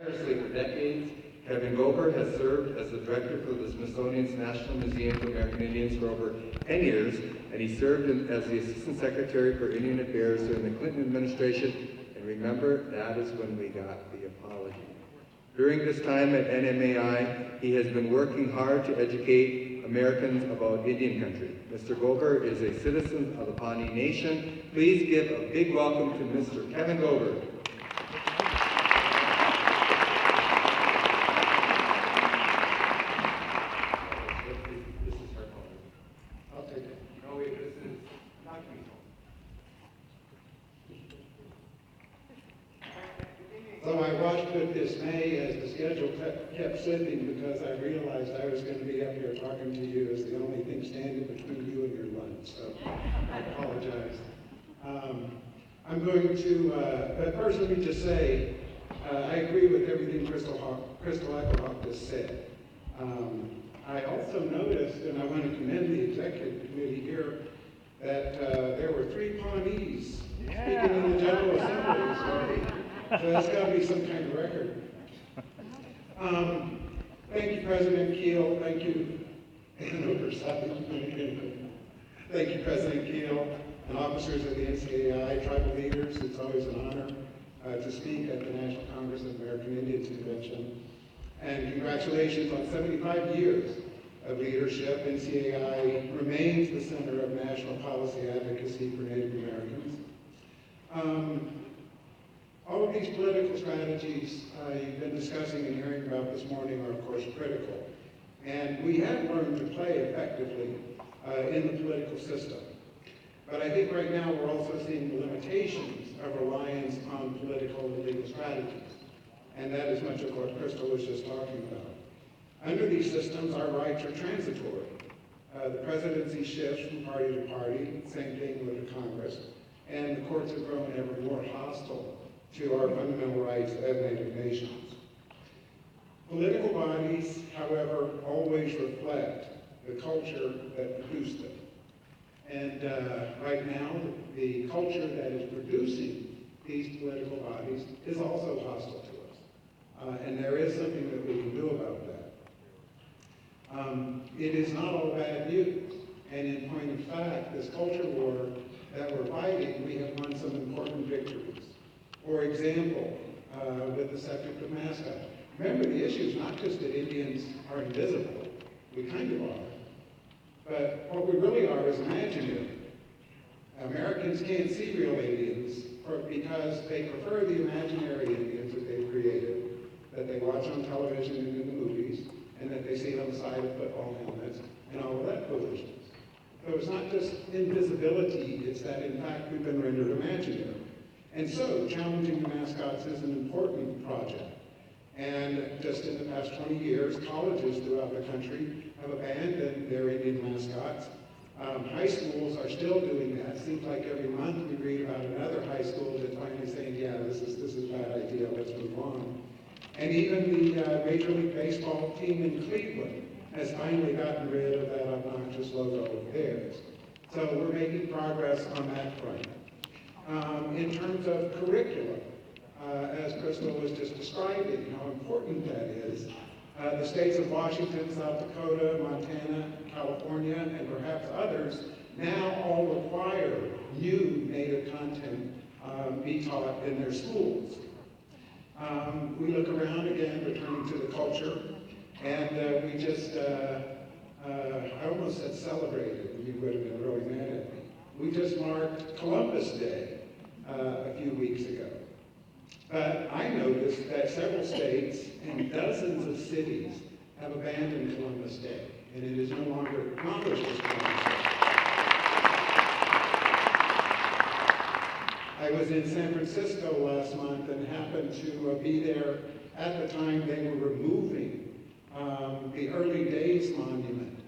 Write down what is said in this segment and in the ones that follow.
Tirelessly for decades, Kevin Gober has served as the director for the Smithsonian's National Museum for American Indians for over 10 years, and he served as the Assistant Secretary for Indian Affairs during the Clinton administration. And remember, that is when we got the apology. During this time at NMAI, he has been working hard to educate Americans about Indian country. Mr. Gober is a citizen of the Pawnee Nation. Please give a big welcome to Mr. Kevin Gober. So I watched with dismay as the schedule kept slipping because I realized I was going to be up here talking to you as the only thing standing between you and your lunch. So I apologize. I'm going to, but first let me just say, I agree with everything Crystal Eichelhoff just said. I also noticed, and I want to commend the executive committee here, that there were 3 Pawnees speaking in the General Assembly this morning. So that's got to be some kind of record. Thank you, President Keel. Thank you, thank you, President Keel, and officers of the NCAI, tribal leaders. It's always an honor to speak at the National Congress of American Indians Convention. And congratulations on 75 years of leadership. NCAI remains the center of national policy advocacy for Native Americans. All of these political strategies you've been discussing and hearing about this morning are, of course, critical. And we have learned to play effectively in the political system. But I think right now we're also seeing the limitations of reliance on political and legal strategies. And that is much of what Crystal was just talking about. Under these systems, our rights are transitory. The presidency shifts from party to party, same thing with the Congress, and the courts have grown ever more hostile to our fundamental rights as Native nations. Political bodies, however, always reflect the culture that produced them. And right now, the culture that is producing these political bodies is also hostile to us. And there is something that we can do about that. It is not all bad news. And in point of fact, this culture war that we're fighting, we have won some important victories. For example, with the subject of mascot. Remember, the issue is not just that Indians are invisible. We kind of are. But what we really are is imaginary. Americans can't see real Indians because they prefer the imaginary Indians that they've created, that they watch on television and in the movies, and that they see on the side of football helmets, and all of that foolishness. So it's not just invisibility, it's that in fact we've been rendered imaginary. And so, challenging the mascots is an important project. And just in the past 20 years, colleges throughout the country have abandoned their Indian mascots. High schools are still doing that. Seems like every month we read about another high school that's finally saying, yeah, this is a bad idea, let's move on. And even the Major League Baseball team in Cleveland has finally gotten rid of that obnoxious logo of theirs. So we're making progress on that front. In terms of curriculum, as Crystal was just describing, how important that is, the states of Washington, South Dakota, Montana, California, and perhaps others now all require new Native content be taught in their schools. We look around again, returning to the culture, and we just, I almost said celebrated, you would have been really mad at me. We just marked Columbus Day a few weeks ago. But I noticed that several states and dozens of cities have abandoned Columbus Day, and it is no longer acknowledged as Columbus Day. I was in San Francisco last month and happened to be there at the time they were removing the Early Days Monument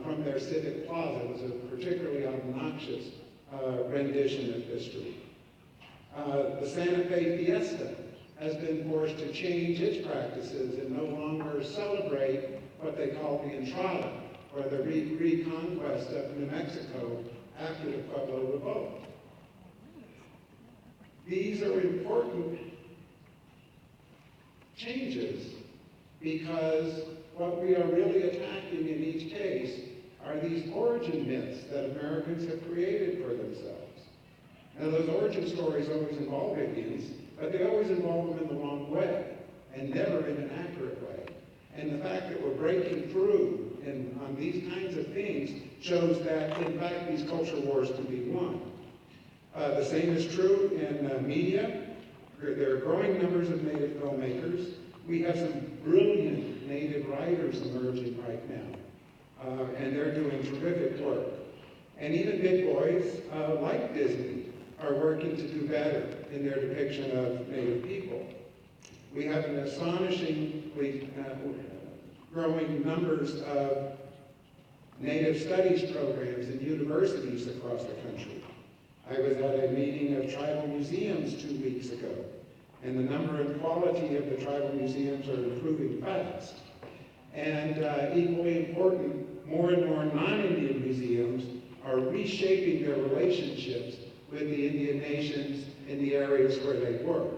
from their civic plaza. It was a particularly obnoxious rendition of history. The Santa Fe Fiesta has been forced to change its practices and no longer celebrate what they call the Entrada, or the reconquest of New Mexico after the Pueblo Revolt. These are important changes because what we are really attacking in each case are these origin myths that Americans have created for themselves. Now, those origin stories always involve Indians, but they always involve them in the wrong way and never in an accurate way. And the fact that we're breaking through on these kinds of things shows that, in fact, these culture wars can be won. The same is true in media. There are growing numbers of Native filmmakers. We have some brilliant Native writers emerging right now, and they're doing terrific work. And even big boys like Disney are working to do better in their depiction of Native people. We have an astonishingly growing numbers of Native studies programs in universities across the country. I was at a meeting of tribal museums 2 weeks ago, and the number and quality of the tribal museums are improving fast. And equally important, more and more non-Indian museums are reshaping their relationships with the Indian nations in the areas where they work.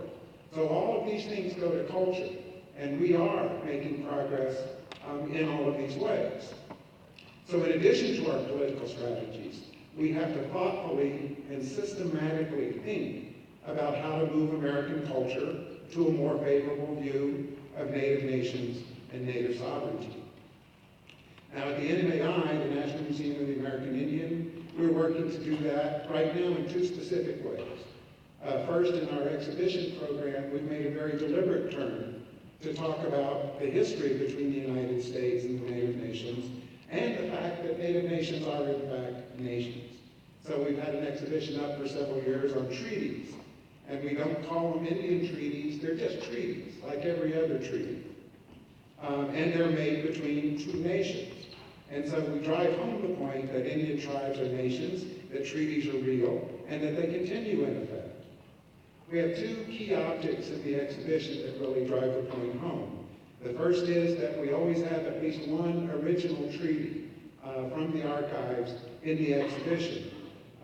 So all of these things go to culture, and we are making progress in all of these ways. So in addition to our political strategies, we have to thoughtfully and systematically think about how to move American culture to a more favorable view of Native nations and Native sovereignty. Now at the NMAI, the National Museum of the American Indian, we're working to do that right now in two specific ways. First, in our exhibition program, we've made a very deliberate turn to talk about the history between the United States and the Native nations, and the fact that Native nations are in fact nations. So we've had an exhibition up for several years on treaties, and we don't call them Indian treaties, they're just treaties, like every other treaty. And they're made between two nations. And so we drive home the point that Indian tribes are nations, that treaties are real, and that they continue in effect. We have two key objects in the exhibition that really drive the point home. The first is that we always have at least one original treaty from the archives in the exhibition.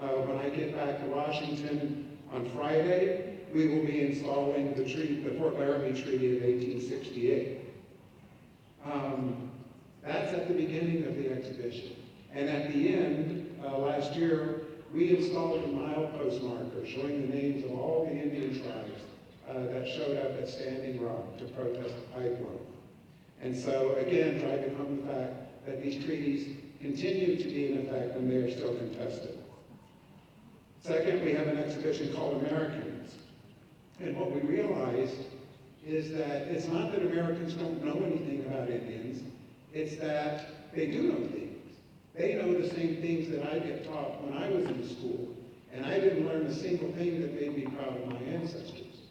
When I get back to Washington on Friday, we will be installing the Fort Laramie Treaty of 1868. That's at the beginning of the exhibition. And at the end, last year, we installed a milepost marker showing the names of all the Indian tribes that showed up at Standing Rock to protest the pipeline. And so, again, driving home the fact that these treaties continue to be in effect and they are still contested. Second, we have an exhibition called Americans. And what we realized is that it's not that Americans don't know anything about Indians, it's that they do know things. They know the same things that I get taught when I was in school, and I didn't learn a single thing that made me proud of my ancestors.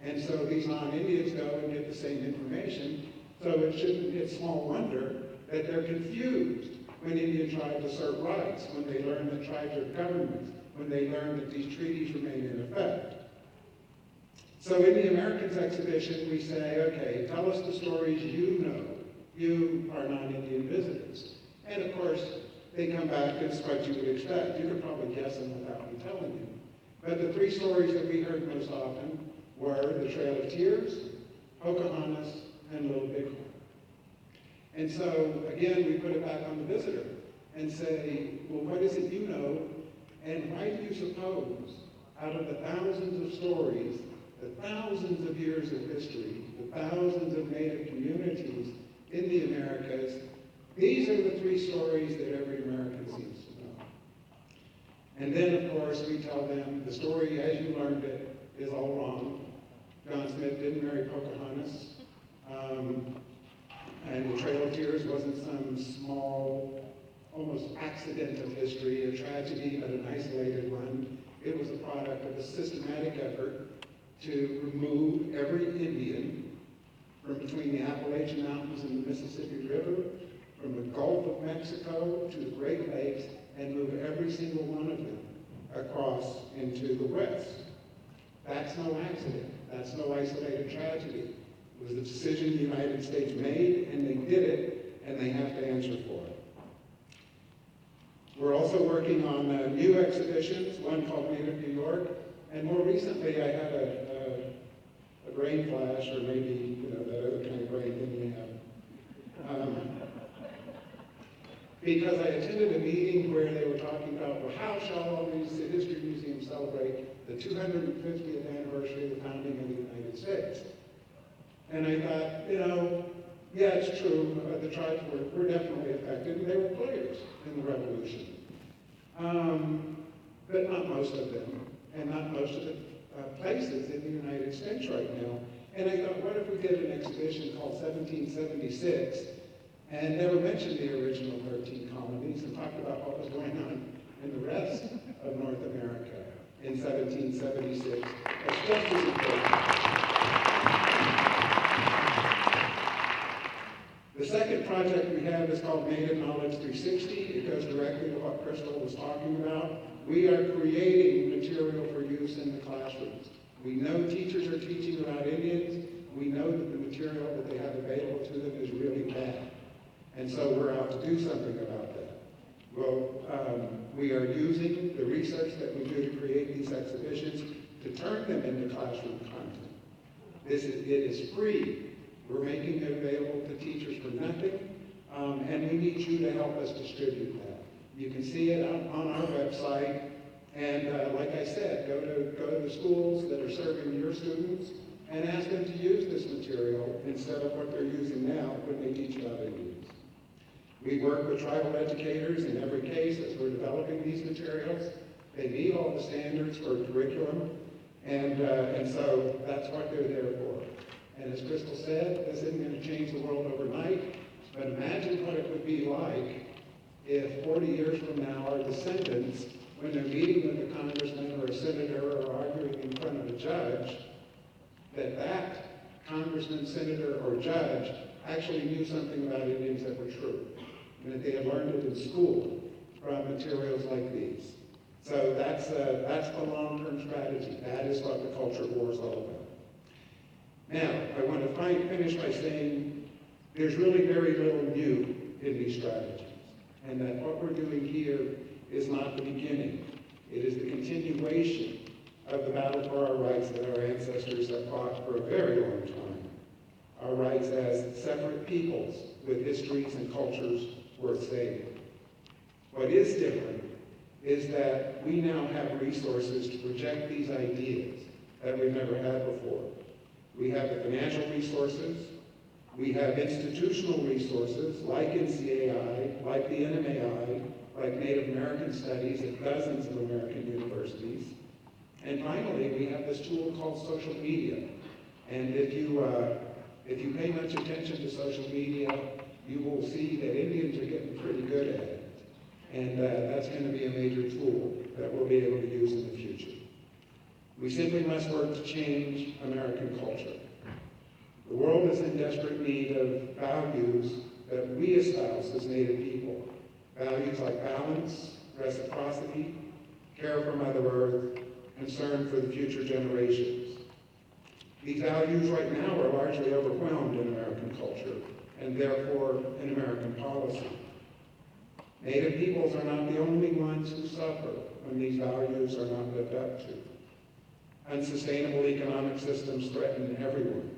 And so these non-Indians go and get the same information, so it's small wonder that they're confused when Indian tribes assert rights, when they learn that tribes are governments, when they learn that these treaties remain in effect. So in the Americans exhibition, we say, okay, tell us the stories you know. You are non-Indian visitors. And of course, they come back as what you would expect. You could probably guess them without me telling you. But the three stories that we heard most often were the Trail of Tears, Pocahontas, and Little Bighorn. And so, again, we put it back on the visitor and say, well, what is it you know? And why do you suppose, out of the thousands of stories, the thousands of years of history, the thousands of Native communities in the Americas, these are the three stories that every American seems to know. And then, of course, we tell them the story as you learned it is all wrong. John Smith didn't marry Pocahontas. And the Trail of Tears wasn't some small, almost accident of history, a tragedy, but an isolated one. It was a product of a systematic effort to remove every Indian from between the Appalachian Mountains and the Mississippi River, from the Gulf of Mexico to the Great Lakes, and move every single one of them across into the West. That's no accident. That's no isolated tragedy. It was a decision the United States made, and they did it, and they have to answer for it. We're also working on new exhibitions, one called Native New York, and more recently I had a brain flash, or maybe because I attended a meeting where they were talking about, well, how shall all these history museums celebrate the 250th anniversary of the founding of the United States? And I thought, yeah, it's true, the tribes were definitely affected, and they were players in the revolution. But not most of them, and not most of the places in the United States right now. And I thought, what if we did an exhibition called 1776 and never mentioned the original 13 colonies and talked about what was going on in the rest of North America in 1776? That's just as important. The second project we have is called Native Knowledge 360. It goes directly to what Crystal was talking about. We are creating material for use in the classrooms. We know teachers are teaching about Indians. We know that the material that they have available to them is really bad. And so we're out to do something about that. Well, we are using the research that we do to create these exhibitions to turn them into classroom content. It is free. We're making it available to teachers for nothing, and we need you to help us distribute that. You can see it on our website, and like I said, go to the schools that are serving your students and ask them to use this material instead of what they're using now when they teach about Indians. We work with tribal educators in every case as we're developing these materials. They meet all the standards for curriculum, and so that's what they're there for. And as Crystal said, this isn't going to change the world overnight, but imagine what it would be like if 40 years from now our descendants, when they're meeting with a congressman or a senator or arguing in front of a judge, that congressman, senator, or judge actually knew something about Indians that were true, and that they had learned it in school from materials like these. So that's the long-term strategy. That is what the culture war is all about. Now, I want to finish by saying there's really very little new in these strategies, and that what we're doing here is not the beginning. It is the continuation of the battle for our rights that our ancestors have fought for a very long time. Our rights as separate peoples with histories and cultures worth saving. What is different is that we now have resources to project these ideas that we've never had before. We have the financial resources, we have institutional resources like NCAI, like the NMAI, like Native American Studies at dozens of American universities. And finally, we have this tool called social media. And if you pay much attention to social media, you will see that Indians are getting pretty good at it. And that's going to be a major tool that we'll be able to use in the future. We simply must work to change American culture. The world is in desperate need of values that we espouse as Native people. Values like balance, reciprocity, care for Mother Earth, concern for the future generations. These values right now are largely overwhelmed in American culture, and therefore in American policy. Native peoples are not the only ones who suffer when these values are not lived up to. Unsustainable economic systems threaten everyone.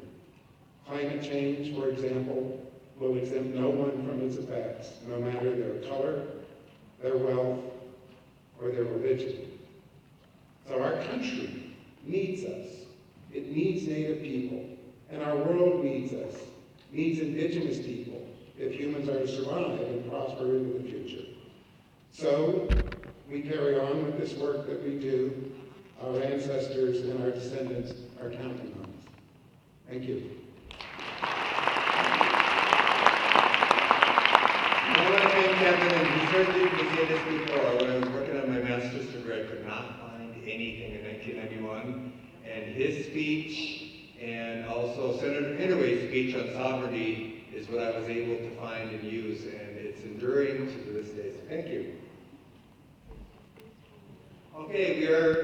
Climate change, for example, will exempt no one from its effects, no matter their color, their wealth, or their religion. So our country needs us. It needs Native people. And our world needs us, needs indigenous people, if humans are to survive and prosper into the future. So we carry on with this work that we do. Our ancestors and our descendants are counting on us. Thank you. I want to thank Kevin, and he certainly didn't say this before. When I was working on my master's degree, I could not find anything in 1991. And his speech, and also Senator Inouye's speech on sovereignty, is what I was able to find and use, and it's enduring to this day. So thank you. Okay, we are